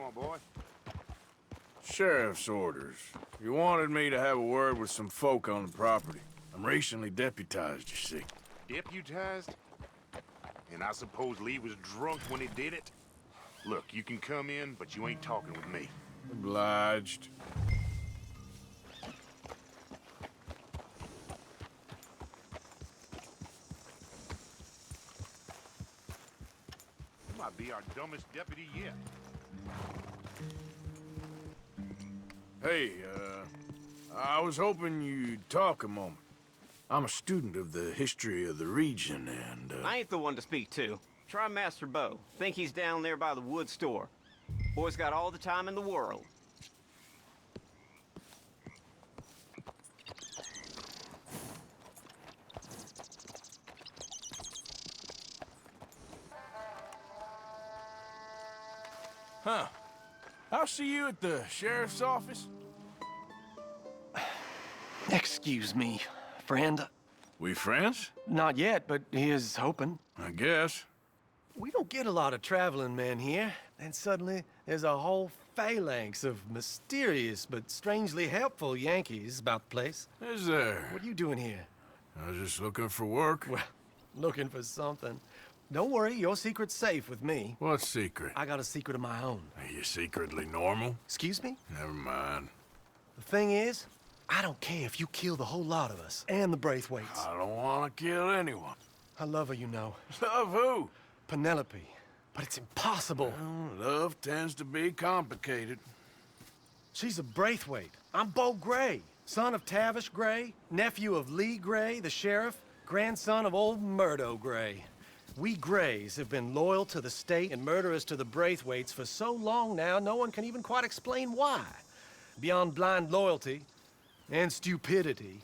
want, boy? Sheriff's orders. You wanted me to have a word with some folk on the property. I'm recently deputized, you see. Deputized? And I suppose Lee was drunk when he did it? Look, you can come in, but you ain't talking with me. Obliged. You might be our dumbest deputy yet. Hey, I was hoping you'd talk a moment. I'm a student of the history of the region, and, I ain't the one to speak to. Try Master Bo. Think he's down there by the wood store. Boy's got all the time in the world. Huh. I'll see you at the sheriff's office. Excuse me, friend. We friends? Not yet, but here's hoping. I guess. We don't get a lot of traveling men here, and suddenly there's a whole phalanx of mysterious but strangely helpful Yankees about the place. Is there? What are you doing here? I was just looking for work. Well, looking for something. Don't worry, your secret's safe with me. What secret? I got a secret of my own. Are you secretly normal? Excuse me? Never mind. The thing is, I don't care if you kill the whole lot of us, and the Braithwaites. I don't want to kill anyone. I love her, you know. Love who? Penelope. But it's impossible. Well, love tends to be complicated. She's a Braithwaite. I'm Bo Gray, son of Tavish Gray, nephew of Lee Gray, the sheriff, grandson of old Murdo Gray. We Grays have been loyal to the state and murderers to the Braithwaites for so long now, no one can even quite explain why. Beyond blind loyalty and stupidity,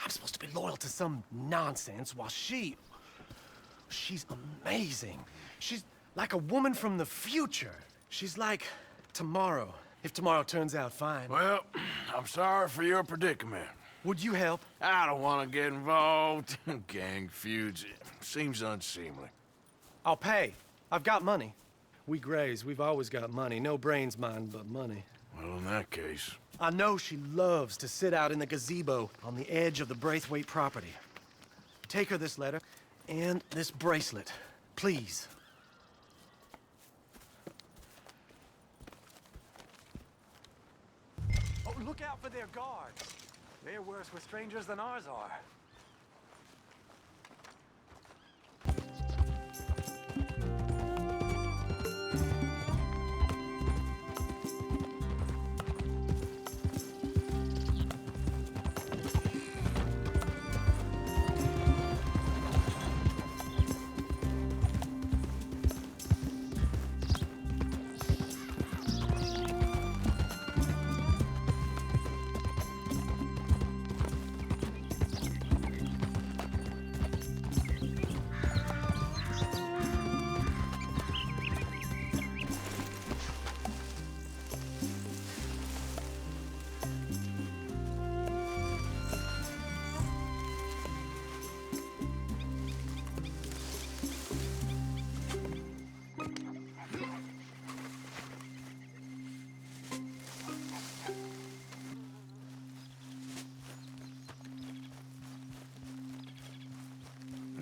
I'm supposed to be loyal to some nonsense while she's amazing. She's like a woman from the future. She's like tomorrow, if tomorrow turns out fine. Well, I'm sorry for your predicament. Would you help? I don't want to get involved. Gang feuds. Seems unseemly. I'll pay. I've got money. We Grays, we've always got money. No brains, mind, but money. Well, in that case... I know she loves to sit out in the gazebo on the edge of the Braithwaite property. Take her this letter and this bracelet, please. Oh, look out for their guards. They're worse with strangers than ours are.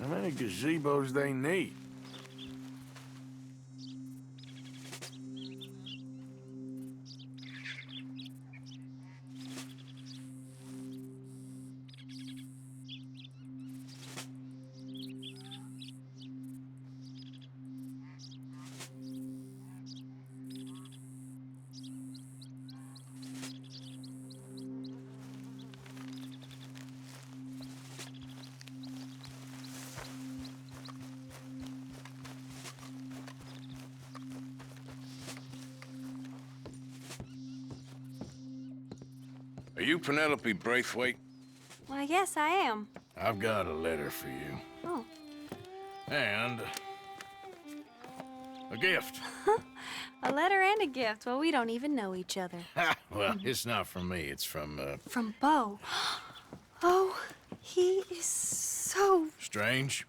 How many gazebos they need? Are you Penelope Braithwaite? Why, yes, I am. I've got a letter for you. Oh. And... a gift. A letter and a gift. Well, we don't even know each other. Well, it's not from me. It's from, From Bo. Oh, he is so... Strange?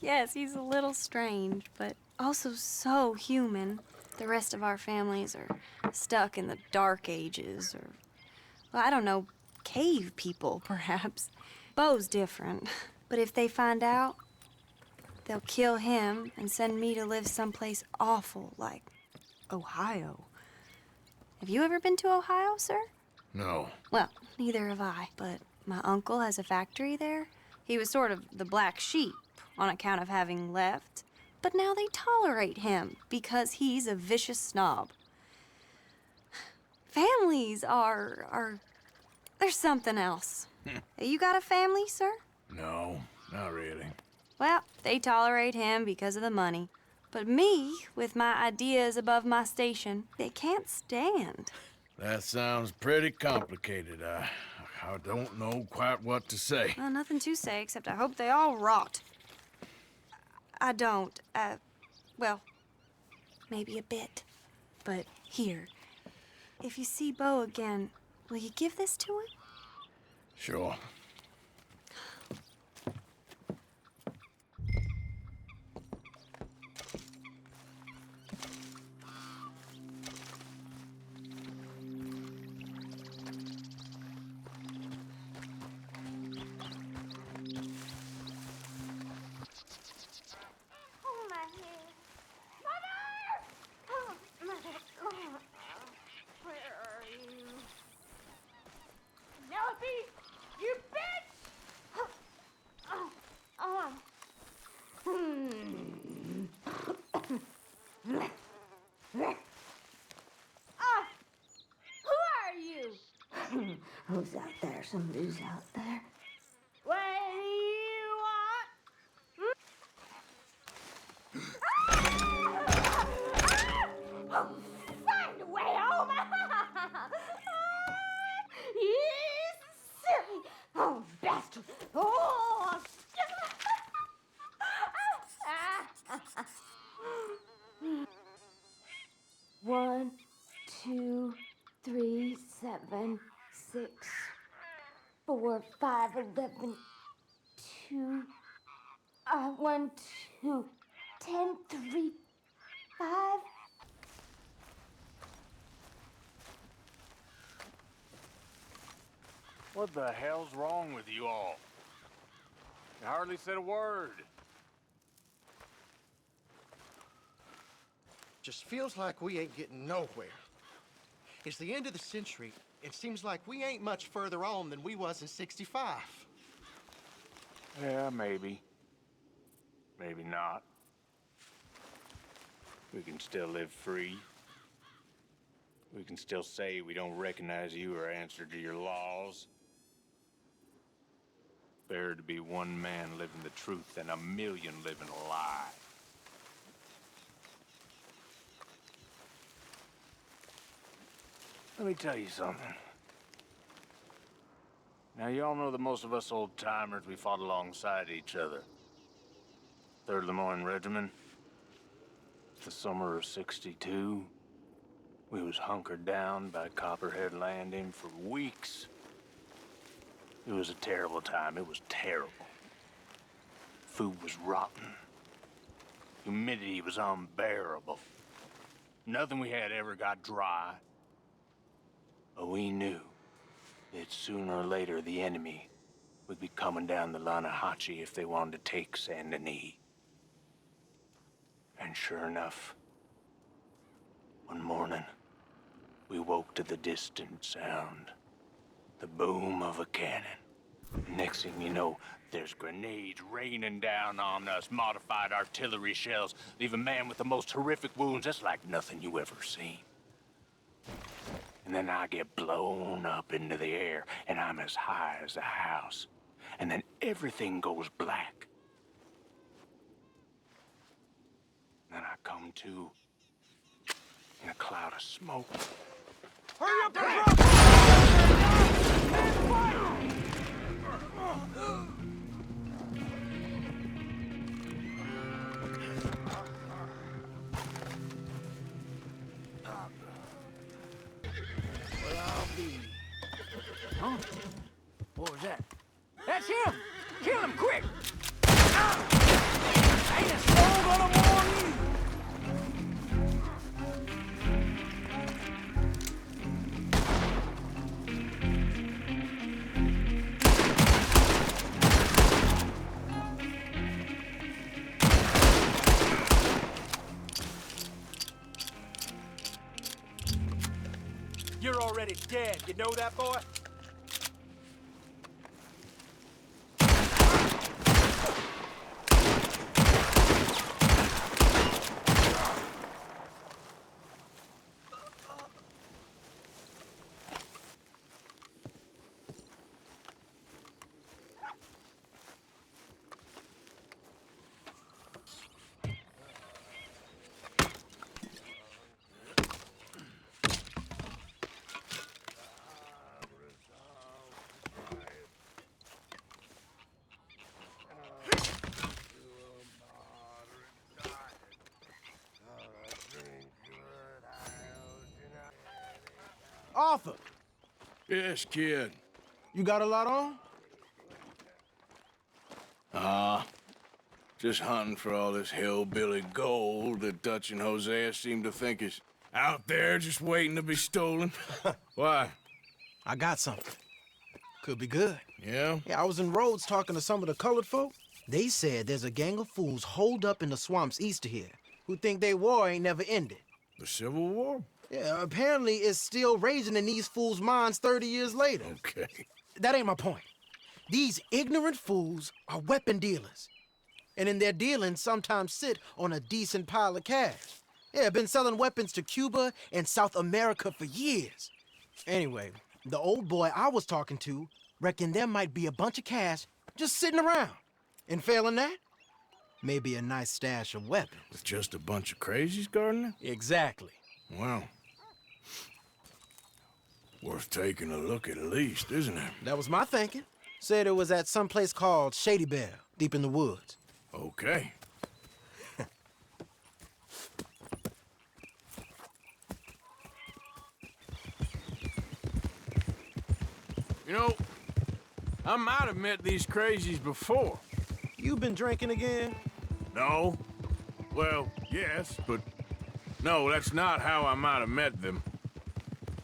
Yes, he's a little strange, but also so human. The rest of our families are stuck in the dark ages, or, well, I don't know, cave people, perhaps. Bo's different. But if they find out, they'll kill him and send me to live someplace awful like Ohio. Have you ever been to Ohio, sir? No. Well, neither have I, but my uncle has a factory there. He was sort of the black sheep on account of having left, but now they tolerate him because he's a vicious snob. Families are there's something else. You got a family, sir? No, not really. Well, they tolerate him because of the money. But me, with my ideas above my station, they can't stand. That sounds pretty complicated. I don't know quite what to say. Well, nothing to say, except I hope they all rot. I don't. Well, maybe a bit. But here, if you see Bo again, will you give this to him? Sure. Who's out there? Somebody's out there. What do you want? Oh, find a way home! You silly! Oh, bastard! Oh! 1, 2, 3, 7, 6, 4, 5, 11, 2, 1, 2, 10, 3, 5. What the hell's wrong with you all? You hardly said a word. Just feels like we ain't getting nowhere. It's the end of the century. It seems like we ain't much further on than we was in '65. Yeah, maybe. Maybe not. We can still live free. We can still say we don't recognize you or answer to your laws. Better to be one man living the truth than a million living a lie. Let me tell you something. Now, y'all know that most of us old-timers, we fought alongside each other. 3rd Lemoyne Regiment. The summer of '62. We was hunkered down by Copperhead Landing for weeks. It was a terrible time. It was terrible. Food was rotten. Humidity was unbearable. Nothing we had ever got dry. But we knew that sooner or later the enemy would be coming down the Lanahachi if they wanted to take Saint Denis. And sure enough, one morning, we woke to the distant sound, the boom of a cannon. Next thing you know, there's grenades raining down on us, modified artillery shells, leave a man with the most horrific wounds. That's like nothing you ever seen. And then I get blown up into the air, and I'm as high as a house. And then everything goes black. Then I come to in a cloud of smoke. Hurry up and drop! Well, I'll be. Huh? What was that? That's him! Kill him quick! Ain't a soul gonna warn you! You're already dead. You know that, boy? Arthur, Yes, kid. you got a lot on? Just hunting for all this hillbilly gold that Dutch and Hosea seem to think is out there just waiting to be stolen. Why? I got something. Could be good. Yeah? Yeah, I was in Rhodes talking to some of the colored folk. They said there's a gang of fools holed up in the swamps east of here who think their war ain't never ended. The Civil War? Yeah, apparently it's still raging in these fools' minds 30 years later. Okay. That ain't my point. These ignorant fools are weapon dealers. And in their dealing, sometimes sit on a decent pile of cash. Yeah, been selling weapons to Cuba and South America for years. Anyway, the old boy I was talking to reckoned there might be a bunch of cash just sitting around. And failing that, maybe a nice stash of weapons. With just a bunch of crazies guarding it? Exactly. Wow. Worth taking a look at least, isn't it? That was my thinking. Said it was at some place called Shady Belle, deep in the woods. Okay. You know, I might have met these crazies before. You been drinking again? No. Well, yes, but no, that's not how I might have met them.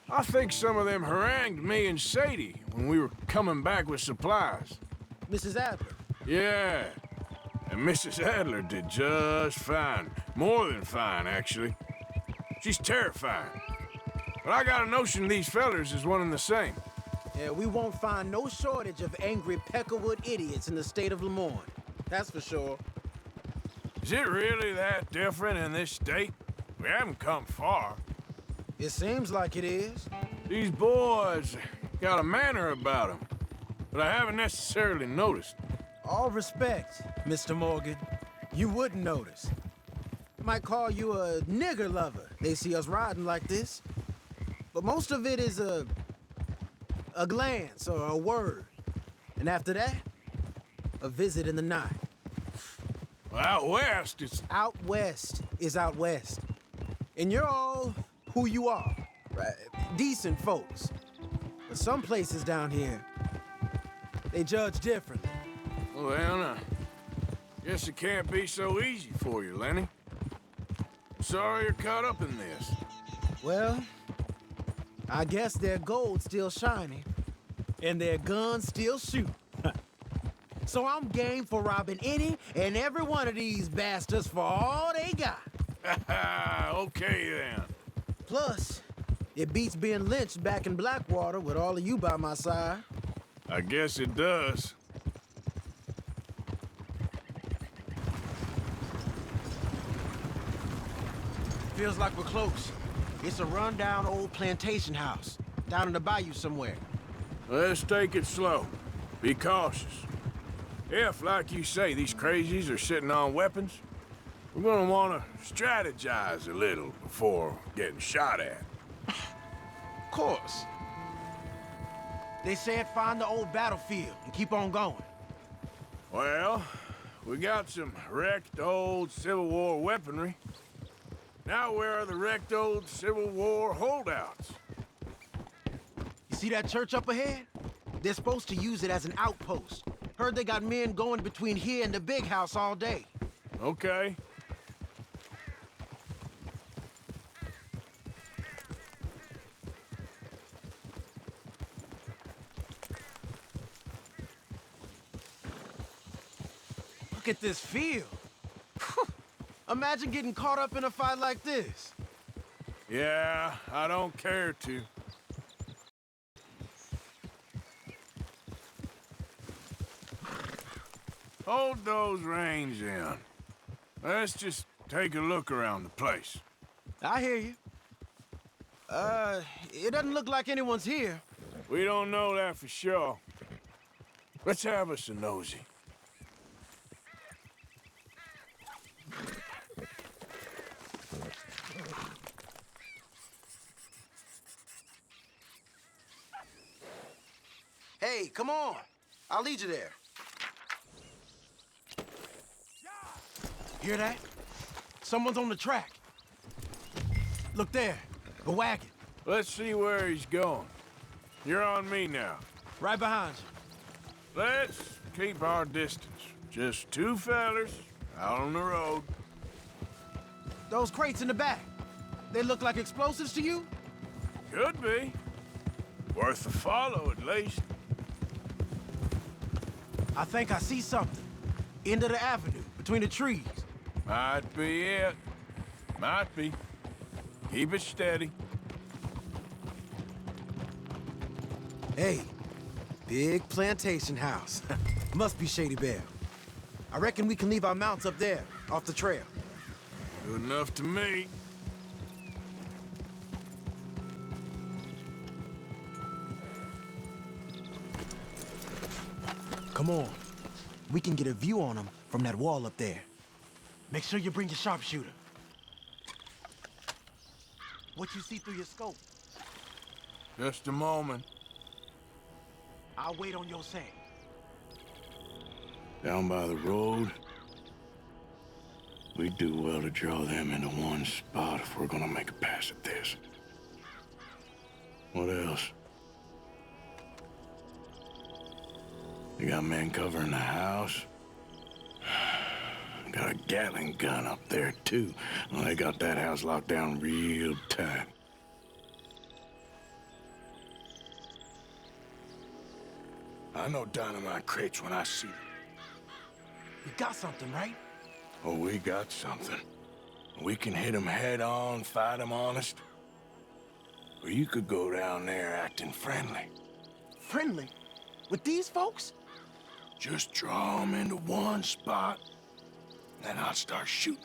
I think some of them harangued me and Sadie when we were coming back with supplies. Mrs. Adler. Yeah, and Mrs. Adler did just fine. More than fine, actually. She's terrifying. But I got a notion these fellers is one and the same. Yeah, we won't find no shortage of angry Peckerwood idiots in the state of Lemoyne. That's for sure. Is it really that different in this state? We haven't come far. It seems like it is. These boys got a manner about them, but I haven't necessarily noticed. All respect, Mr. Morgan. You wouldn't notice. Might call you a nigger lover. They see us riding like this. But most of it is a glance or a word. And after that, a visit in the night. Well, out west, it's... Out west is out west. And you're all who you are. Right? Decent folks. But some places down here, they judge differently. Well, then, guess it can't be so easy for you, Lenny. Sorry you're caught up in this. Well, I guess their gold's still shining, and their guns still shoot. So I'm game for robbing any and every one of these bastards for all they got. Okay, then. Plus, it beats being lynched back in Blackwater with all of you by my side. I guess it does. Feels like we're close. It's a rundown old plantation house, down in the bayou somewhere. Let's take it slow. Be cautious. If, like you say, these crazies are sitting on weapons, we're gonna want to strategize a little before getting shot at. Of course. They said find the old battlefield and keep on going. Well, we got some wrecked old Civil War weaponry. Now where are the wrecked old Civil War holdouts? You see that church up ahead? They're supposed to use it as an outpost. Heard they got men going between here and the big house all day. Okay. Look at this field. Imagine getting caught up in a fight like this. Yeah, I don't care to. hold those reins in. Let's just take a look around the place. I hear you. It doesn't look like anyone's here. We don't know that for sure. Let's have us a nosy. Hey, come on. I'll lead you there. Hear that? Someone's on the track. Look there, a wagon. Let's see where he's going. You're on me now. Right behind you. Let's keep our distance. Just two fellers out on the road. Those crates in the back, they look like explosives to you? Could be. Worth a follow, at least. I think I see something. End of the avenue, between the trees. Might be it. Might be. Keep it steady. Hey, big plantation house. Must be Shady Belle. I reckon we can leave our mounts up there, off the trail. Good enough to me. Come on. We can get a view on them from that wall up there. Make sure you bring your sharpshooter. What you see through your scope? Just a moment. I'll wait on your say. Down by the road. We'd do well to draw them into one spot if we're gonna make a pass at this. What else? You got men covering the house. Got a Gatling gun up there, too. Well, they got that house locked down real tight. I know dynamite crates when I see them. You got something, right? Oh, we got something. We can hit them head on, fight them honest. Or you could go down there acting friendly. Friendly? With these folks? Just draw them into one spot, then I'll start shooting.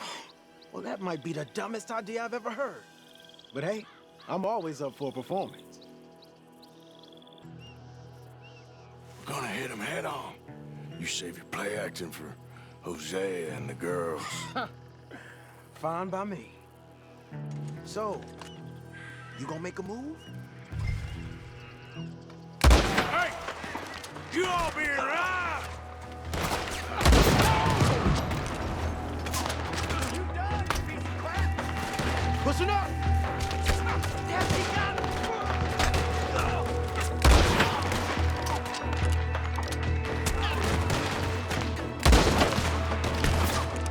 Well, that might be the dumbest idea I've ever heard. But hey, I'm always up for a performance. We're gonna hit them head on. You save your play acting for Hosea and the girls. Fine by me. So, you gonna make a move? Hey! You all being right! You done, you piece of crap! Pushing up! Yes, he got it!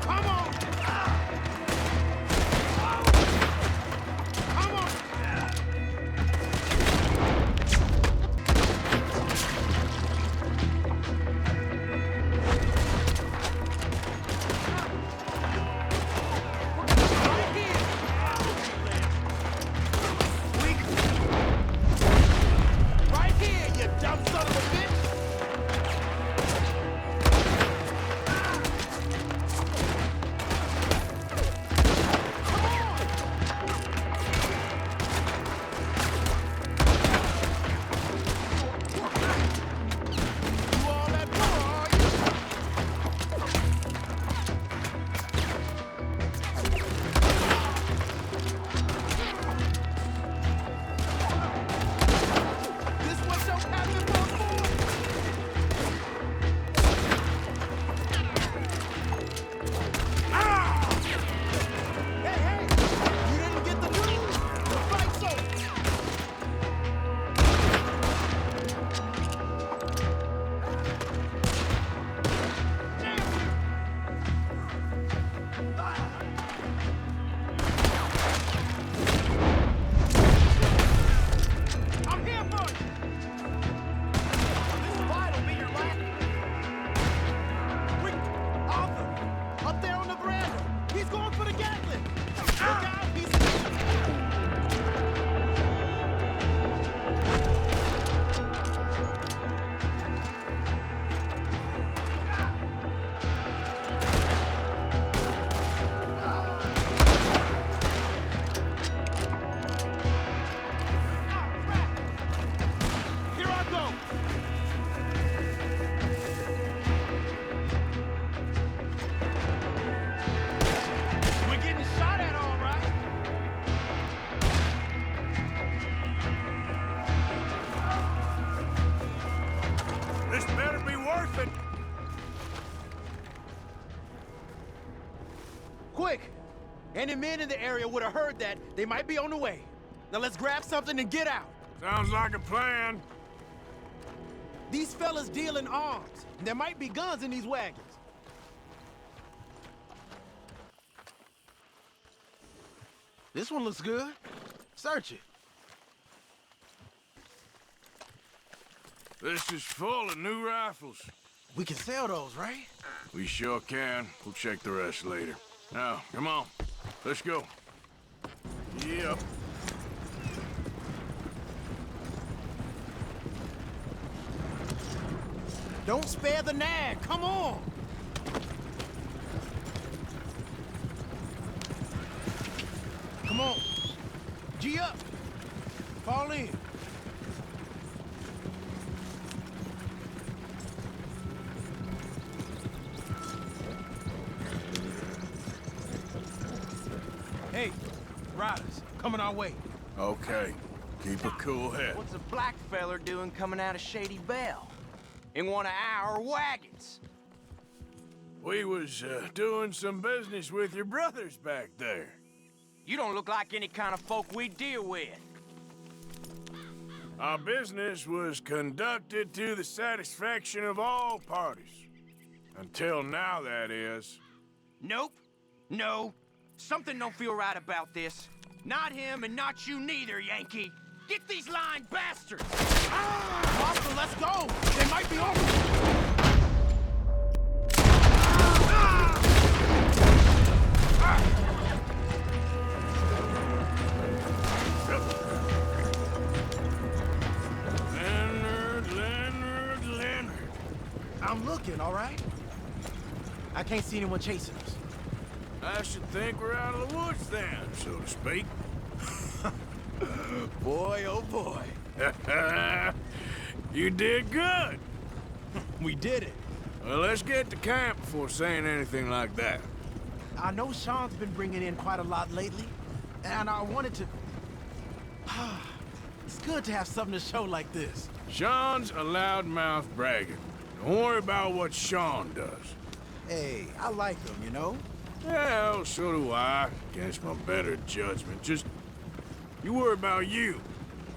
Come on! Come on! Right here! This better be worth it. Quick! Any men in the area would have heard that. They might be on the way. Now let's grab something and get out. Sounds like a plan. These fellas deal in arms. And there might be guns in these wagons. This one looks good. Search it. This is full of new rifles. We can sell those, right? We sure can. We'll check the rest later. Now, come on. Let's go. Yep. Don't spare the nag. Come on. Come on. G up. Fall in. Hey, riders, coming our way. Okay. Keep a cool head. What's a black feller doing coming out of Shady Belle? In one of our wagons? We was doing some business with your brothers back there. You don't look like any kind of folk we deal with. Our business was conducted to the satisfaction of all parties. Until now, that is. Nope. No. Something don't feel right about this. Not him and not you neither, Yankee. Get these lying bastards! Martha, let's go! They might be over. Leonard. I'm looking, all right? I can't see anyone chasing us. I should think we're out of the woods then, so to speak. Boy, oh boy. You did good. We did it. Well, let's get to camp before saying anything like that. I know Sean's been bringing in quite a lot lately, and I wanted to... It's good to have something to show like this. Sean's a loudmouth bragging. Don't worry about what Sean does. Hey, I like him, you know? Well, so do I, against my better judgment. Just, you worry about you.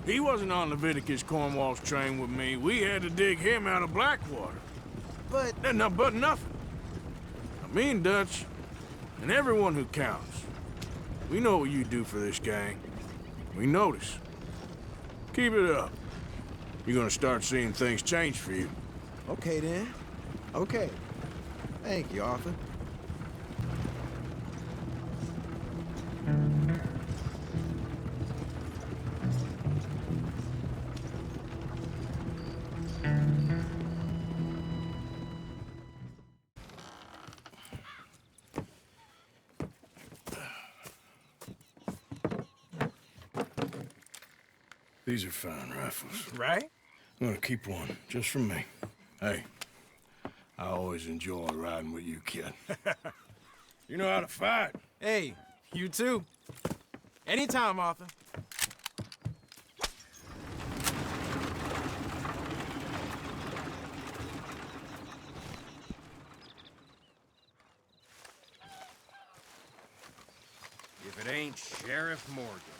He wasn't on Leviticus Cornwall's train with me. We had to dig him out of Blackwater. But... But nothing. Now, me and Dutch, and everyone who counts, we know what you do for this gang. We notice. Keep it up. You're gonna start seeing things change for you. Okay, then. Okay. Thank you, Arthur. These are fine rifles. Right? I'm gonna keep one, just for me. Hey, I always enjoy riding with you, kid. You know how to fight. Hey, you too. Anytime, Arthur. If it ain't Sheriff Morgan.